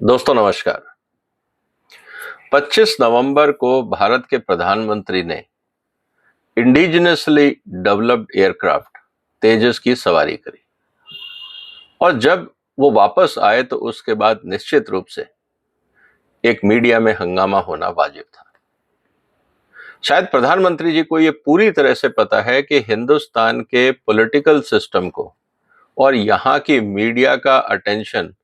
दोस्तों नमस्कार। 25 नवंबर को भारत के प्रधानमंत्री ने इंडिजिनसली डेवलप्ड एयरक्राफ्ट तेजस की सवारी करी और जब वो वापस आए तो उसके बाद निश्चित रूप से एक मीडिया में हंगामा होना वाजिब था। शायद प्रधानमंत्री जी को ये पूरी तरह से पता है कि हिंदुस्तान के पॉलिटिकल सिस्टम को और यहाँ की मीडिया का अटेंशन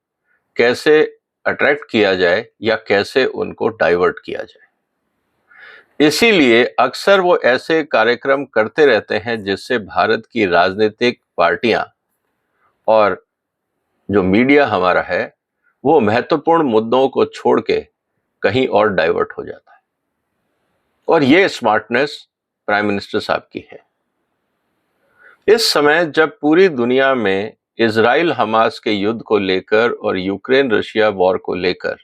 कैसे अट्रैक्ट किया जाए या कैसे उनको डाइवर्ट किया जाए। इसीलिए अक्सर वो ऐसे कार्यक्रम करते रहते हैं जिससे भारत की राजनीतिक पार्टियां और जो मीडिया हमारा है वो महत्वपूर्ण मुद्दों को छोड़ के कहीं और डाइवर्ट हो जाता है। और ये स्मार्टनेस प्राइम मिनिस्टर साहब की है। इस समय जब पूरी दुनिया में इजराइल हमास के युद्ध को लेकर और यूक्रेन रशिया वॉर को लेकर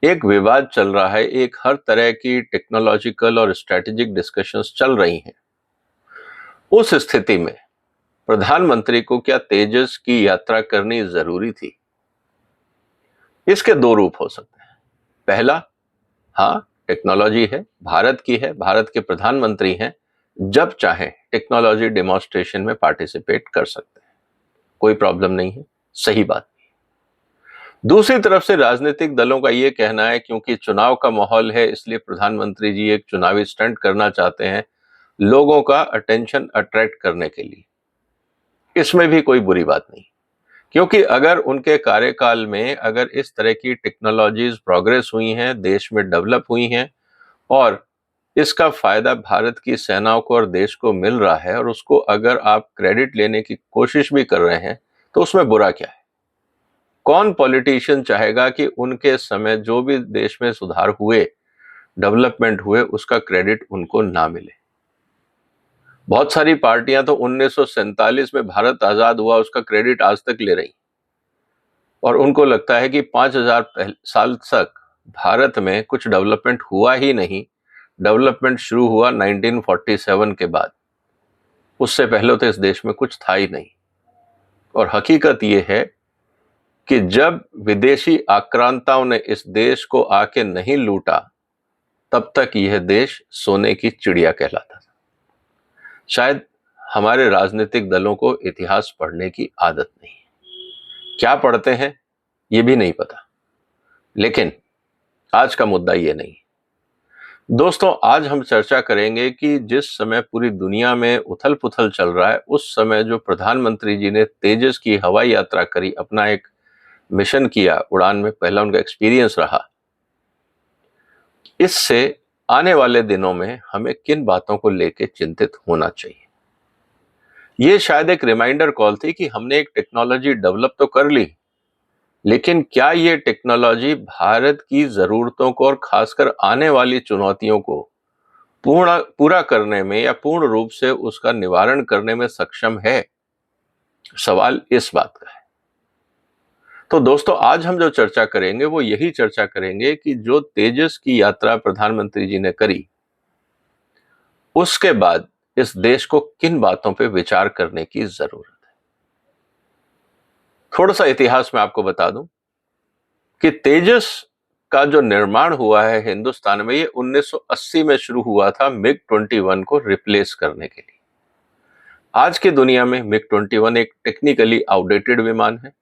एक विवाद चल रहा है, एक हर तरह की टेक्नोलॉजिकल और स्ट्रेटेजिक डिस्कशंस चल रही हैं, उस स्थिति में प्रधानमंत्री को क्या तेजस की यात्रा करनी जरूरी थी? इसके दो रूप हो सकते हैं। पहला, हाँ टेक्नोलॉजी है, भारत की है, भारत के प्रधानमंत्री हैं, जब चाहें टेक्नोलॉजी डेमोन्स्ट्रेशन में पार्टिसिपेट कर सकते हैं, कोई प्रॉब्लम नहीं है, सही बात। दूसरी तरफ से राजनीतिक दलों का यह कहना है क्योंकि चुनाव का माहौल है इसलिए प्रधानमंत्री जी एक चुनावी स्टंट करना चाहते हैं लोगों का अटेंशन अट्रैक्ट करने के लिए। इसमें भी कोई बुरी बात नहीं, क्योंकि अगर उनके कार्यकाल में अगर इस तरह की टेक्नोलॉजीज प्रोग्रेस हुई हैं, देश में डेवलप हुई हैं और इसका फायदा भारत की सेनाओं को और देश को मिल रहा है और उसको अगर आप क्रेडिट लेने की कोशिश भी कर रहे हैं तो उसमें बुरा क्या है? कौन पॉलिटिशियन चाहेगा कि उनके समय जो भी देश में सुधार हुए, डेवलपमेंट हुए, उसका क्रेडिट उनको ना मिले? बहुत सारी पार्टियां तो 1947 में भारत आजाद हुआ उसका क्रेडिट आज तक ले रही और उनको लगता है कि 5000 साल तक भारत में कुछ डेवलपमेंट हुआ ही नहीं। डेवलपमेंट शुरू हुआ 1947 के बाद, उससे पहले तो इस देश में कुछ था ही नहीं। और हकीकत यह है कि जब विदेशी आक्रांताओं ने इस देश को आके नहीं लूटा तब तक यह देश सोने की चिड़िया कहलाता था। शायद हमारे राजनीतिक दलों को इतिहास पढ़ने की आदत नहीं है, क्या पढ़ते हैं यह भी नहीं पता। लेकिन आज का मुद्दा यह नहीं। दोस्तों, आज हम चर्चा करेंगे कि जिस समय पूरी दुनिया में उथल पुथल चल रहा है, उस समय जो प्रधानमंत्री जी ने तेजस की हवाई यात्रा करी, अपना एक मिशन किया, उड़ान में पहला उनका एक्सपीरियंस रहा, इससे आने वाले दिनों में हमें किन बातों को लेकर चिंतित होना चाहिए। यह शायद एक रिमाइंडर कॉल थी कि हमने एक टेक्नोलॉजी डेवलप तो कर ली, लेकिन क्या यह टेक्नोलॉजी भारत की जरूरतों को और खासकर आने वाली चुनौतियों को पूरा करने में या पूर्ण रूप से उसका निवारण करने में सक्षम है? सवाल इस बात का है। तो दोस्तों, आज हम जो चर्चा करेंगे वो यही चर्चा करेंगे कि जो तेजस की यात्रा प्रधानमंत्री जी ने करी, उसके बाद इस देश को किन बातों पे विचार करने की जरूरत है। थोड़ा सा इतिहास में आपको बता दूं कि तेजस का जो निर्माण हुआ है हिंदुस्तान में, ये 1980 में शुरू हुआ था मिग 21 को रिप्लेस करने के लिए। आज की दुनिया में मिग 21 एक टेक्निकली आउटडेटेड विमान है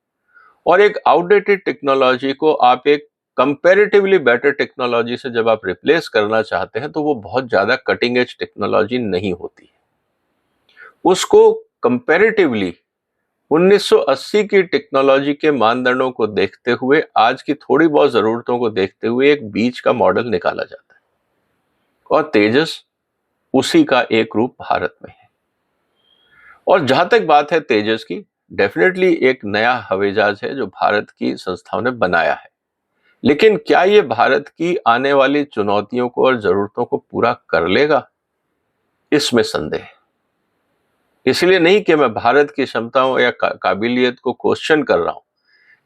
और एक आउटडेटेड टेक्नोलॉजी को आप एक कंपैरेटिवली बेटर टेक्नोलॉजी से जब आप रिप्लेस करना चाहते हैं तो वो बहुत ज्यादा कटिंग एज टेक्नोलॉजी नहीं होती है। उसको कंपैरेटिवली 1980 की टेक्नोलॉजी के मानदंडों को देखते हुए, आज की थोड़ी बहुत जरूरतों को देखते हुए एक बीच का मॉडल निकाला जाता है और तेजस उसी का एक रूप भारत में है। और जहां तक बात है तेजस की, डेफिनेटली एक नया हवाई जहाज है जो भारत की संस्थाओं ने बनाया है, लेकिन क्या यह भारत की आने वाली चुनौतियों को और जरूरतों को पूरा कर लेगा? इसमें संदेह है। इसलिए नहीं कि मैं भारत की क्षमताओं या काबिलियत को क्वेश्चन कर रहा हूं,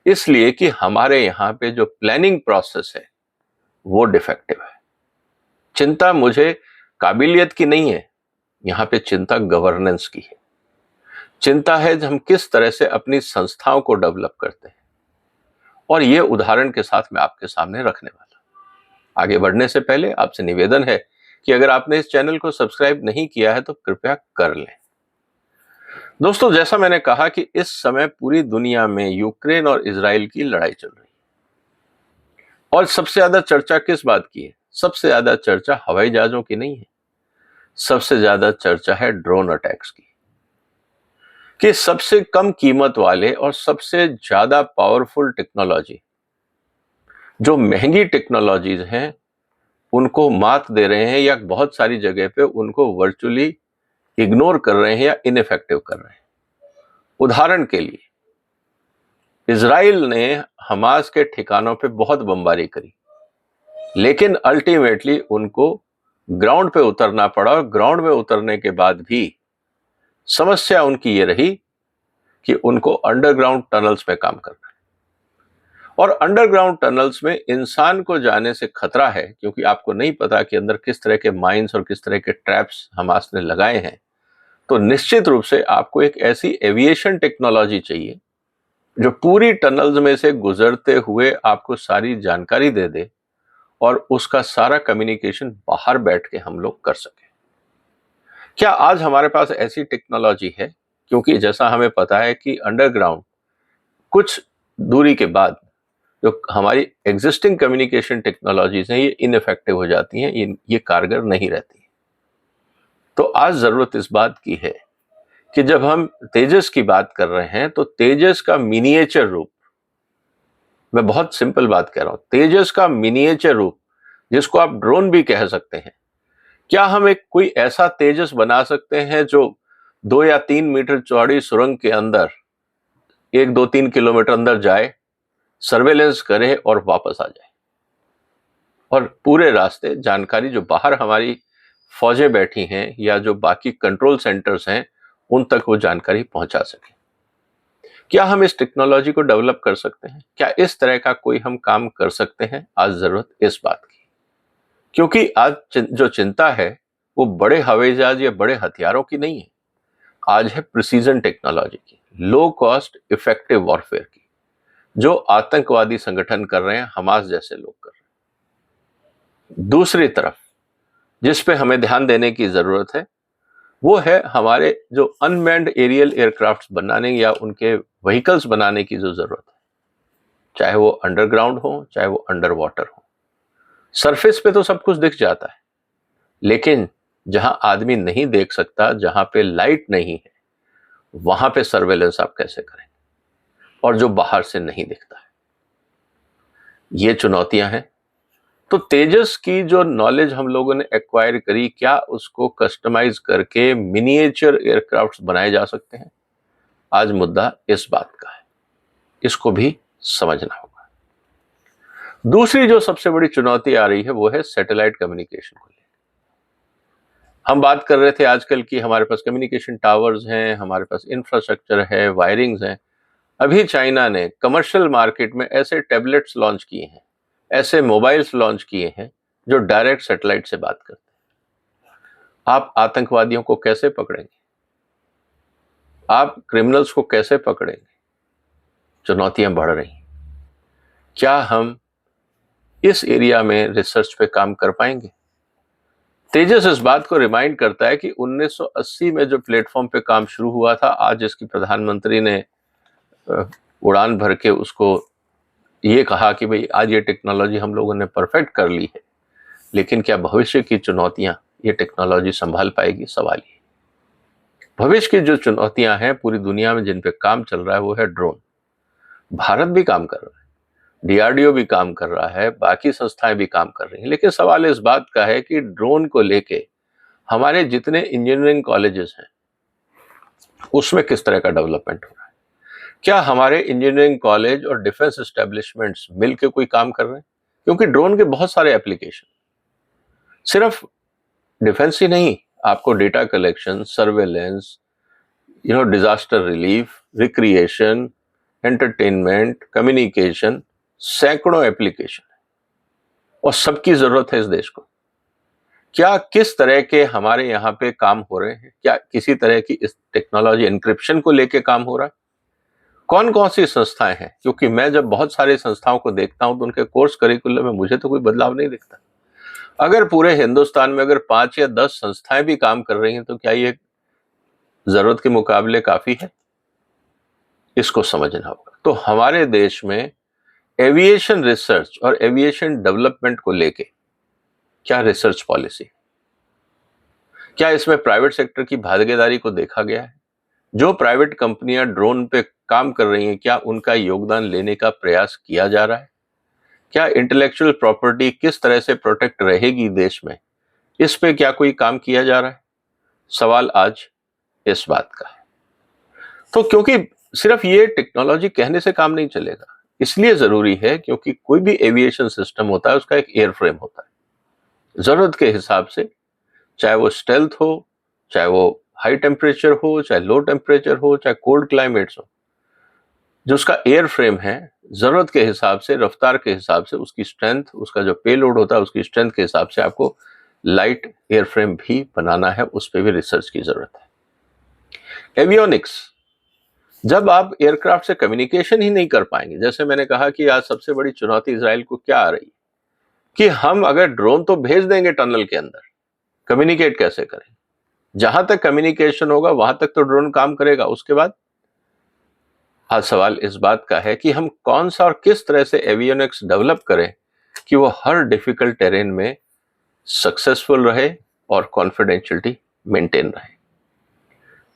इसलिए कि हमारे यहां पे जो प्लानिंग प्रोसेस है वो डिफेक्टिव है। चिंता मुझे काबिलियत की नहीं है, यहां पे चिंता गवर्नेंस की है। चिंता है हम किस तरह से अपनी संस्थाओं को डेवलप करते हैं और ये उदाहरण के साथ मैं आपके सामने रखने वाला। आगे बढ़ने से पहले आपसे निवेदन है कि अगर आपने इस चैनल को सब्सक्राइब नहीं किया है तो कृपया कर लें। दोस्तों, जैसा मैंने कहा कि इस समय पूरी दुनिया में यूक्रेन और इजराइल की लड़ाई चल रही है और सबसे ज्यादा चर्चा किस बात की है? सबसे ज्यादा चर्चा हवाई जहाजों की नहीं है, सबसे ज्यादा चर्चा है ड्रोन अटैक्स की, कि सबसे कम कीमत वाले और सबसे ज्यादा पावरफुल टेक्नोलॉजी, जो महंगी टेक्नोलॉजीज हैं, उनको मात दे रहे हैं या बहुत सारी जगह पे उनको वर्चुअली इग्नोर कर रहे हैं या इनइफेक्टिव कर रहे हैं। उदाहरण के लिए, इजराइल ने हमास के ठिकानों पे बहुत बमबारी करी, लेकिन अल्टीमेटली उनको ग्राउंड पे उतरना पड़ा और ग्राउंड में उतरने के बाद भी समस्या उनकी ये रही कि उनको अंडरग्राउंड टनल्स में काम करना है। और अंडरग्राउंड टनल्स में इंसान को जाने से खतरा है, क्योंकि आपको नहीं पता कि अंदर किस तरह के माइंस और किस तरह के ट्रैप्स हमास ने लगाए हैं। तो निश्चित रूप से आपको एक ऐसी एविएशन टेक्नोलॉजी चाहिए जो पूरी टनल्स में से गुजरते हुए आपको सारी जानकारी दे दे और उसका सारा कम्युनिकेशन बाहर बैठ के हम लोग कर सके। क्या आज हमारे पास ऐसी टेक्नोलॉजी है? क्योंकि जैसा हमें पता है कि अंडरग्राउंड कुछ दूरी के बाद जो हमारी एग्जिस्टिंग कम्युनिकेशन टेक्नोलॉजीज हैं, ये इनइफेक्टिव हो जाती हैं, ये कारगर नहीं रहती। तो आज जरूरत इस बात की है कि जब हम तेजस की बात कर रहे हैं तो तेजस का मिनिएचर रूप, मैं बहुत सिंपल बात कह रहा हूं, तेजस का मिनिएचर रूप, जिसको आप ड्रोन भी कह सकते हैं, क्या हम एक कोई ऐसा तेजस बना सकते हैं जो 2 या 3 मीटर चौड़ी सुरंग के अंदर 1-2-3 किलोमीटर अंदर जाए, सर्वेलेंस करे और वापस आ जाए और पूरे रास्ते जानकारी जो बाहर हमारी फौजें बैठी हैं या जो बाकी कंट्रोल सेंटर्स हैं उन तक वो जानकारी पहुंचा सके? क्या हम इस टेक्नोलॉजी को डेवलप कर सकते हैं? क्या इस तरह का कोई हम काम कर सकते हैं? आज जरूरत इस बात की, क्योंकि आज जो चिंता है वो बड़े हवाई जहाज या बड़े हथियारों की नहीं है, आज है प्रिसीजन टेक्नोलॉजी की, लो कॉस्ट इफेक्टिव वॉरफेयर की, जो आतंकवादी संगठन कर रहे हैं, हमास जैसे लोग कर रहे हैं। दूसरी तरफ जिस पे हमें ध्यान देने की जरूरत है वो है हमारे जो अनमैन्ड एरियल एयरक्राफ्ट बनाने या उनके व्हीकल्स बनाने की जो जरूरत है, चाहे वो अंडरग्राउंड हो चाहे वो अंडर वाटर हो। सरफेस पे तो सब कुछ दिख जाता है, लेकिन जहां आदमी नहीं देख सकता, जहां पे लाइट नहीं है, वहां पे सर्वेलेंस आप कैसे करेंगे, और जो बाहर से नहीं दिखता है, ये चुनौतियां हैं। तो तेजस की जो नॉलेज हम लोगों ने एक्वायर करी, क्या उसको कस्टमाइज करके मिनिएचर एयरक्राफ्ट्स बनाए जा सकते हैं? आज मुद्दा इस बात का है, इसको भी समझना होगा। दूसरी जो सबसे बड़ी चुनौती आ रही है वो है सैटेलाइट कम्युनिकेशन को लेकर। हम बात कर रहे थे आजकल की हमारे पास कम्युनिकेशन टावर्स हैं, हमारे पास इंफ्रास्ट्रक्चर है, वायरिंग्स हैं। अभी चाइना ने कमर्शियल मार्केट में ऐसे टैबलेट्स लॉन्च किए हैं, ऐसे मोबाइल्स लॉन्च किए हैं जो डायरेक्ट सैटेलाइट से बात करते हैं। आप आतंकवादियों को कैसे पकड़ेंगे? आप क्रिमिनल्स को कैसे पकड़ेंगे? चुनौतियां बढ़ रही हैं। क्या हम इस एरिया में रिसर्च पे काम कर पाएंगे? तेजस इस बात को रिमाइंड करता है कि 1980 में जो प्लेटफॉर्म पे काम शुरू हुआ था, आज इसकी प्रधानमंत्री ने उड़ान भर के उसको ये कहा कि भाई आज ये टेक्नोलॉजी हम लोगों ने परफेक्ट कर ली है, लेकिन क्या भविष्य की चुनौतियां ये टेक्नोलॉजी संभाल पाएगी? सवाल ये। भविष्य की जो चुनौतियां हैं पूरी दुनिया में जिन पे काम चल रहा है वो है ड्रोन। भारत भी काम कर रहा है, डीआरडीओ भी काम कर रहा है, बाकी संस्थाएं भी काम कर रही हैं, लेकिन सवाल इस बात का है कि ड्रोन को लेके हमारे जितने इंजीनियरिंग कॉलेजेस हैं उसमें किस तरह का डेवलपमेंट हो रहा है? क्या हमारे इंजीनियरिंग कॉलेज और डिफेंस एस्टेब्लिशमेंट्स मिलकर कोई काम कर रहे हैं? क्योंकि ड्रोन के बहुत सारे एप्लीकेशन, सिर्फ डिफेंस ही नहीं, आपको data collection, surveillance, disaster relief, recreation, entertainment, communication, सैकड़ों एप्लीकेशन है और सबकी जरूरत है इस देश को। क्या किस तरह के हमारे यहाँ पे काम हो रहे हैं? क्या किसी तरह की इस टेक्नोलॉजी एन्क्रिप्शन को लेके काम हो रहा है? कौन कौन सी संस्थाएं हैं, क्योंकि मैं जब बहुत सारी संस्थाओं को देखता हूं तो उनके कोर्स करिकुलम में मुझे तो कोई बदलाव नहीं दिखता। अगर पूरे हिंदुस्तान में अगर 5 या 10 संस्थाएं भी काम कर रही हैं तो क्या ये जरूरत के मुकाबले काफी है? इसको समझना होगा। तो हमारे देश में एविएशन रिसर्च और एविएशन डेवलपमेंट को लेके क्या रिसर्च पॉलिसी, क्या इसमें प्राइवेट सेक्टर की भागीदारी को देखा गया है? जो प्राइवेट कंपनियां ड्रोन पे काम कर रही हैं, क्या उनका योगदान लेने का प्रयास किया जा रहा है? क्या इंटेलेक्चुअल प्रॉपर्टी किस तरह से प्रोटेक्ट रहेगी देश में, इस पे क्या कोई काम किया जा रहा है? सवाल आज इस बात का है। तो क्योंकि सिर्फ ये टेक्नोलॉजी कहने से काम नहीं चलेगा, इसलिए जरूरी है क्योंकि कोई भी एविएशन सिस्टम होता है उसका एक एयरफ्रेम होता है। जरूरत के हिसाब से, चाहे वो स्टेल्थ हो, चाहे वो हाई टेम्परेचर हो, चाहे लो टेम्परेचर हो, चाहे कोल्ड क्लाइमेट्स हो, जो उसका एयर फ्रेम है जरूरत के हिसाब से, रफ्तार के हिसाब से, उसकी स्ट्रेंथ, उसका जो पेलोड होता है उसकी स्ट्रेंथ के हिसाब से आपको लाइट एयर फ्रेम भी बनाना है, उस पर भी रिसर्च की जरूरत है। एवियोनिक्स, जब आप एयरक्राफ्ट से कम्युनिकेशन ही नहीं कर पाएंगे, जैसे मैंने कहा कि आज सबसे बड़ी चुनौती इजराइल को क्या आ रही है कि हम अगर ड्रोन तो भेज देंगे टनल के अंदर, कम्युनिकेट कैसे करें? जहां तक कम्युनिकेशन होगा वहां तक तो ड्रोन काम करेगा, उसके बाद आज सवाल इस बात का है कि हम कौन सा और किस तरह से एवियोनिक्स डेवलप करें कि वो हर डिफिकल्ट टेरेन में सक्सेसफुल रहे और कॉन्फिडेंशियलिटी मेंटेन रहे।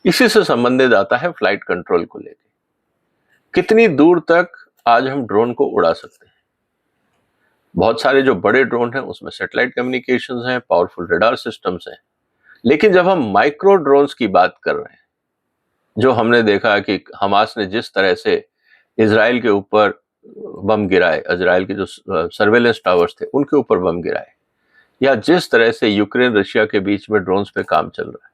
इसी से संबंधित आता है फ्लाइट कंट्रोल को लेकर। कितनी दूर तक आज हम ड्रोन को उड़ा सकते हैं? बहुत सारे जो बड़े ड्रोन हैं उसमें सैटेलाइट कम्युनिकेशंस हैं, पावरफुल रडार सिस्टम्स हैं, लेकिन जब हम माइक्रो ड्रोन्स की बात कर रहे हैं, जो हमने देखा कि हमास ने जिस तरह से इजराइल के ऊपर बम गिराए, इजराइल के जो सर्वेलेंस टावर्स थे उनके ऊपर बम गिराए, या जिस तरह से यूक्रेन रशिया के बीच में ड्रोन्स पे काम चल रहा है,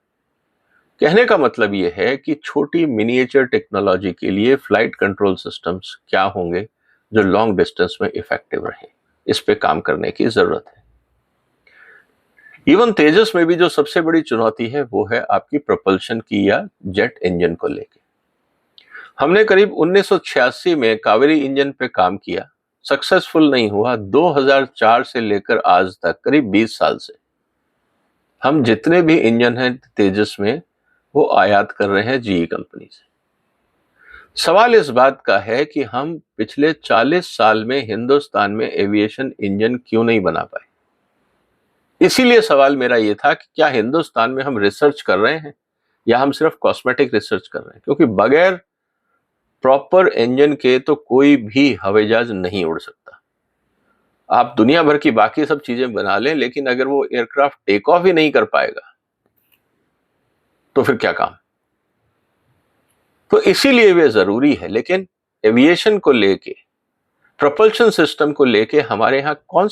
कहने का मतलब यह है कि छोटी मिनिएचर टेक्नोलॉजी के लिए फ्लाइट कंट्रोल सिस्टम्स क्या होंगे जो लॉन्ग डिस्टेंस में इफेक्टिव रहे, इस पे काम करने की जरूरत है। इवन तेजस में भी जो सबसे बड़ी चुनौती है वो है आपकी प्रोपल्शन की या जेट इंजन को लेके। हमने करीब 1986 में कावेरी इंजन पे काम किया, सक्सेसफुल नहीं हुआ। 2004 से लेकर आज तक करीब 20 साल से हम जितने भी इंजन हैं तेजस में वो आयात कर रहे हैं जीई कंपनी से। सवाल इस बात का है कि हम पिछले 40 साल में हिंदुस्तान में एविएशन इंजन क्यों नहीं बना पाए। इसीलिए सवाल मेरा यह था कि क्या हिंदुस्तान में हम रिसर्च कर रहे हैं या हम सिर्फ कॉस्मेटिक रिसर्च कर रहे हैं, क्योंकि बगैर प्रॉपर इंजन के तो कोई भी हवाई जहाज नहीं उड़ सकता। आप दुनिया भर की बाकी सब चीजें बना लें, लेकिन अगर वो एयरक्राफ्ट टेक ऑफ ही नहीं कर पाएगा तो फिर क्या काम। तो इसीलिए वे जरूरी है। लेकिन एविएशन को लेके, प्रोपल्शन सिस्टम को लेके हमारे यहाँ कौन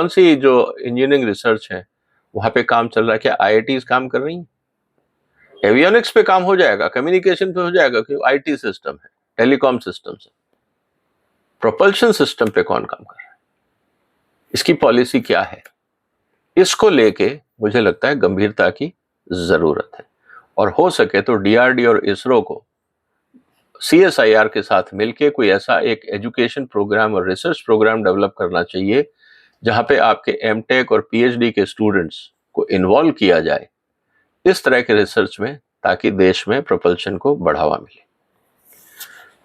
सी जो इंजीनियरिंग रिसर्च है वहां पे काम चल रहा है? क्या आईआईटीज काम कर रही हैं? एवियोनिक्स पे काम हो जाएगा, कम्युनिकेशन पे हो जाएगा, क्योंकि आईटी सिस्टम है, टेलीकॉम सिस्टम है। प्रोपल्शन सिस्टम पे कौन काम कर रहा है? इसकी पॉलिसी क्या है? इसको लेके मुझे लगता है गंभीरता की जरूरत है, और हो सके तो डीआरडी और इसरो को सीएसआईआर के साथ मिलके कोई ऐसा एक एजुकेशन प्रोग्राम और रिसर्च प्रोग्राम डेवलप करना चाहिए जहां पे आपके एमटेक और पीएचडी के स्टूडेंट्स को इन्वॉल्व किया जाए इस तरह के रिसर्च में, ताकि देश में प्रोपल्शन को बढ़ावा मिले।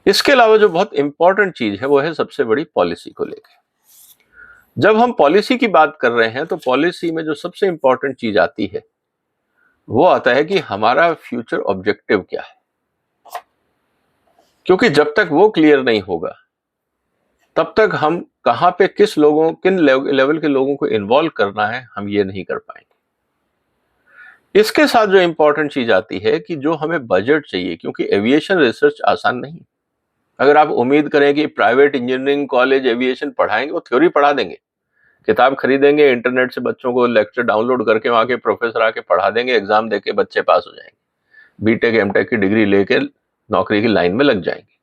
इसके अलावा जो बहुत इंपॉर्टेंट चीज है वो है सबसे बड़ी पॉलिसी को लेकर। जब हम पॉलिसी की बात कर रहे हैं तो पॉलिसी में जो सबसे इंपॉर्टेंट चीज आती है वो आता है कि हमारा फ्यूचर ऑब्जेक्टिव क्या है, क्योंकि जब तक वो क्लियर नहीं होगा तब तक हम कहां पे किन लेवल के लोगों को इन्वॉल्व करना है हम ये नहीं कर पाएंगे। इसके साथ जो इंपॉर्टेंट चीज आती है कि जो हमें बजट चाहिए, क्योंकि एविएशन रिसर्च आसान नहीं। अगर आप उम्मीद करें कि प्राइवेट इंजीनियरिंग कॉलेज एविएशन पढ़ाएंगे, वो थ्योरी पढ़ा देंगे, किताब खरीदेंगे, इंटरनेट से बच्चों को लेक्चर डाउनलोड करके वहां के प्रोफेसर आके पढ़ा देंगे, एग्जाम देके बच्चे पास हो जाएंगे, बीटेक एमटेक की डिग्री लेके नौकरी की लाइन में लग जाएंगे।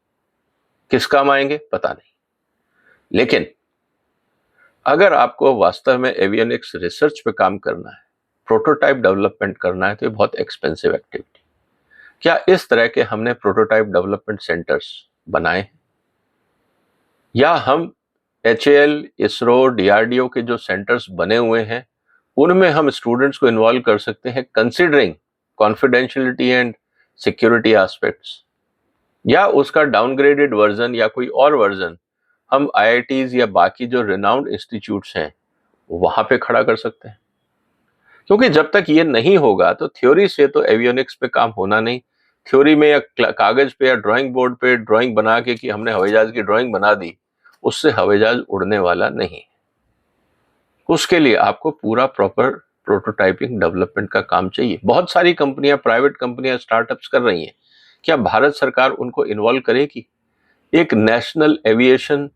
किस काम आएंगे पता नहीं। लेकिन अगर आपको वास्तव में एवियोनिक्स रिसर्च पे काम करना है, प्रोटोटाइप डेवलपमेंट करना है, तो ये बहुत एक्सपेंसिव एक्टिविटी। क्या इस तरह के हमने प्रोटोटाइप डेवलपमेंट सेंटर्स बनाए हैं? या हम HAL, इसरो, DRDO के जो सेंटर्स बने हुए हैं उनमें हम स्टूडेंट्स को इन्वॉल्व कर सकते हैं considering confidentiality and security aspects, या उसका डाउनग्रेडेड वर्जन या कोई और वर्जन हम IITs या बाकी जो रिनाउंड इंस्टीट्यूट्स हैं वहां पे खड़ा कर सकते हैं। क्योंकि जब तक ये नहीं होगा तो थ्योरी से तो एवियोनिक्स पे काम होना नहीं। थ्योरी में या कागज पे या ड्राइंग बोर्ड पे ड्राइंग बना के कि हमने हवाई जहाज की ड्राइंग बना दी, उससे हवाई जहाज उड़ने वाला नहीं। उसके लिए आपको पूरा प्रॉपर प्रोटोटाइपिंग डेवलपमेंट का काम चाहिए। बहुत सारी कंपनियां, प्राइवेट कंपनियां, स्टार्टअप्स कर रही हैं। क्या भारत सरकार उनको इन्वॉल्व करेगी? एक नेशनल एविएशन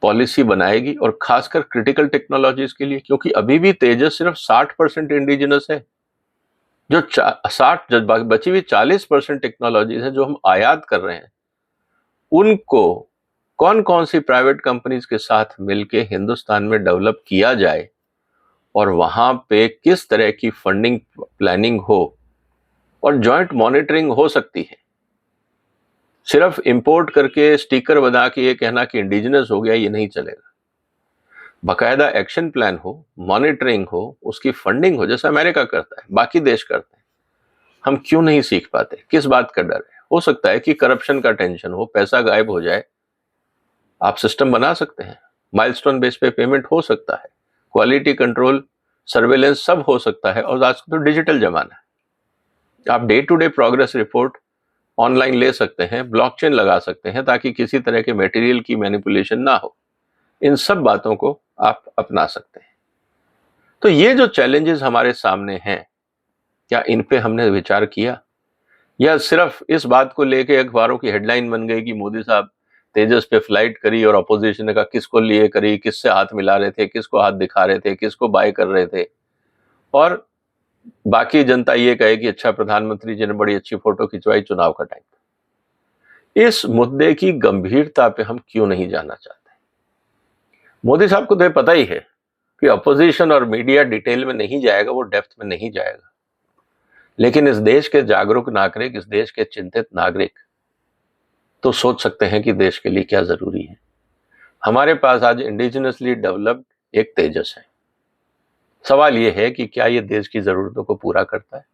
पॉलिसी बनाएगी और खासकर क्रिटिकल टेक्नोलॉजीज के लिए, क्योंकि अभी भी तेजस सिर्फ 60% इंडिजिनस है। जो 60 बची हुई 40% टेक्नोलॉजीज है जो हम आयात कर रहे हैं, उनको कौन कौन सी प्राइवेट कंपनीज के साथ मिलके हिंदुस्तान में डेवलप किया जाए और वहां पे किस तरह की फंडिंग प्लानिंग हो और जॉइंट मॉनिटरिंग हो सकती है। सिर्फ इंपोर्ट करके स्टिकर बना के ये कहना कि इंडिजिनस हो गया, ये नहीं चलेगा। बाकायदा एक्शन प्लान हो, मॉनिटरिंग हो, उसकी फंडिंग हो, जैसा अमेरिका करता है, बाकी देश करते हैं। हम क्यों नहीं सीख पाते? किस बात का डर है? हो सकता है कि करप्शन का टेंशन हो, पैसा गायब हो जाए। आप सिस्टम बना सकते हैं, माइलस्टोन बेस पे पेमेंट हो सकता है, क्वालिटी कंट्रोल, सर्वेलेंस सब हो सकता है। और आज तो डिजिटल जमाना है, आप day to day progress report online ले सकते हैं, ब्लॉकचेन लगा सकते हैं ताकि किसी तरह के मटेरियल की मैनिपुलेशन ना हो। इन सब बातों को आप अपना सकते हैं। तो ये जो चैलेंजेस हमारे सामने हैं, क्या इन पे हमने विचार किया, या सिर्फ इस बात को लेके अखबारों की हेडलाइन बन गई कि मोदी साहब तेजस पे फ्लाइट करी और अपोजिशन ने कहा किसको लिए करी, किससे हाथ मिला रहे थे, किसको हाथ दिखा रहे थे, किसको बाय कर रहे थे, और बाकी जनता ये कहे कि अच्छा प्रधानमंत्री जी ने बड़ी अच्छी फोटो खिंचवाई, चुनाव का टाइम। इस मुद्दे की गंभीरता पे हम क्यों नहीं जाना चाहते? मोदी साहब को तो पता ही है कि अपोजिशन और मीडिया डिटेल में नहीं जाएगा, वो डेप्थ में नहीं जाएगा। लेकिन इस देश के जागरूक नागरिक, इस देश के चिंतित नागरिक तो सोच सकते हैं कि देश के लिए क्या जरूरी है। हमारे पास आज इंडिजिनसली डेवलप्ड एक तेजस है। सवाल यह है कि क्या ये देश की जरूरतों को पूरा करता है,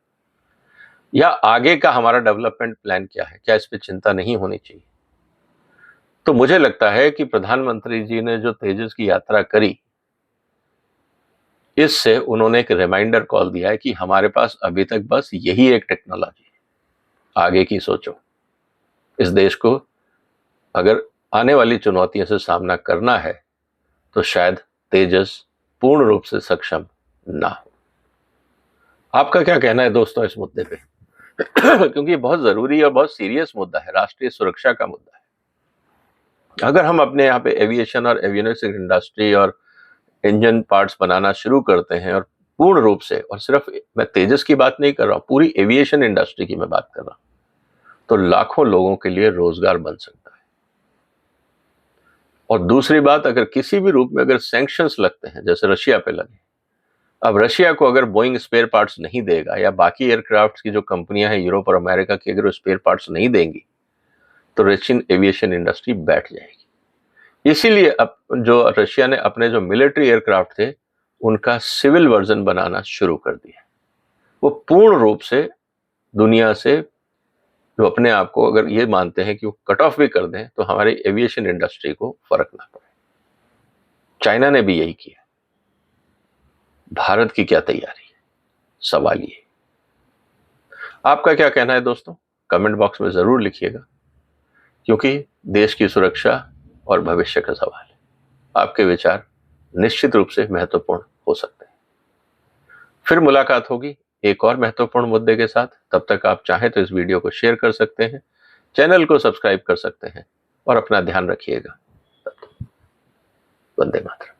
या आगे का हमारा डेवलपमेंट प्लान क्या है? क्या इस पे चिंता नहीं होनी चाहिए? तो मुझे लगता है कि प्रधानमंत्री जी ने जो तेजस की यात्रा करी, इससे उन्होंने एक रिमाइंडर कॉल दिया है कि हमारे पास अभी तक बस यही एक टेक्नोलॉजी है। आगे की सोचो। इस देश को अगर आने वाली चुनौतियों से सामना करना है तो शायद तेजस पूर्ण रूप से सक्षम ना हो। आपका क्या कहना है दोस्तों इस मुद्दे पे? क्योंकि ये बहुत जरूरी और बहुत सीरियस मुद्दा है, राष्ट्रीय सुरक्षा का मुद्दा है। अगर हम अपने यहाँ पे एविएशन और एवियोनिक्स इंडस्ट्री और इंजन पार्ट्स बनाना शुरू करते हैं और पूर्ण रूप से, और सिर्फ मैं तेजस की बात नहीं कर रहा हूं, पूरी एविएशन इंडस्ट्री की मैं बात कर रहा हूं, तो लाखों लोगों के लिए रोजगार बन सकता है। और दूसरी बात, अगर किसी भी रूप में अगर सैंक्शंस लगते हैं, जैसे रशिया पे लगे, अब रशिया को अगर बोइंग स्पेयर पार्ट्स नहीं देगा, या बाकी एयरक्राफ्ट की जो कंपनियां हैं यूरोप और अमेरिका की, अगर स्पेयर पार्ट्स नहीं देंगी तो रशियन एविएशन इंडस्ट्री बैठ जाएगी। इसीलिए अब जो रशिया ने अपने जो मिलिट्री एयरक्राफ्ट थे उनका सिविल वर्जन बनाना शुरू कर दिया। वो पूर्ण रूप से दुनिया से जो अपने आप को अगर ये मानते हैं कि वो कट ऑफ भी कर दें तो हमारी एविएशन इंडस्ट्री को फर्क ना पड़े। चाइना ने भी यही किया। भारत की क्या तैयारी है? सवाल ये। आपका क्या कहना है दोस्तों? कमेंट बॉक्स में जरूर लिखिएगा, क्योंकि देश की सुरक्षा और भविष्य का सवाल है। आपके विचार निश्चित रूप से महत्वपूर्ण हो सकते हैं। फिर मुलाकात होगी एक और महत्वपूर्ण मुद्दे के साथ। तब तक आप चाहें तो इस वीडियो को शेयर कर सकते हैं, चैनल को सब्सक्राइब कर सकते हैं, और अपना ध्यान रखिएगा। वंदे मातरम।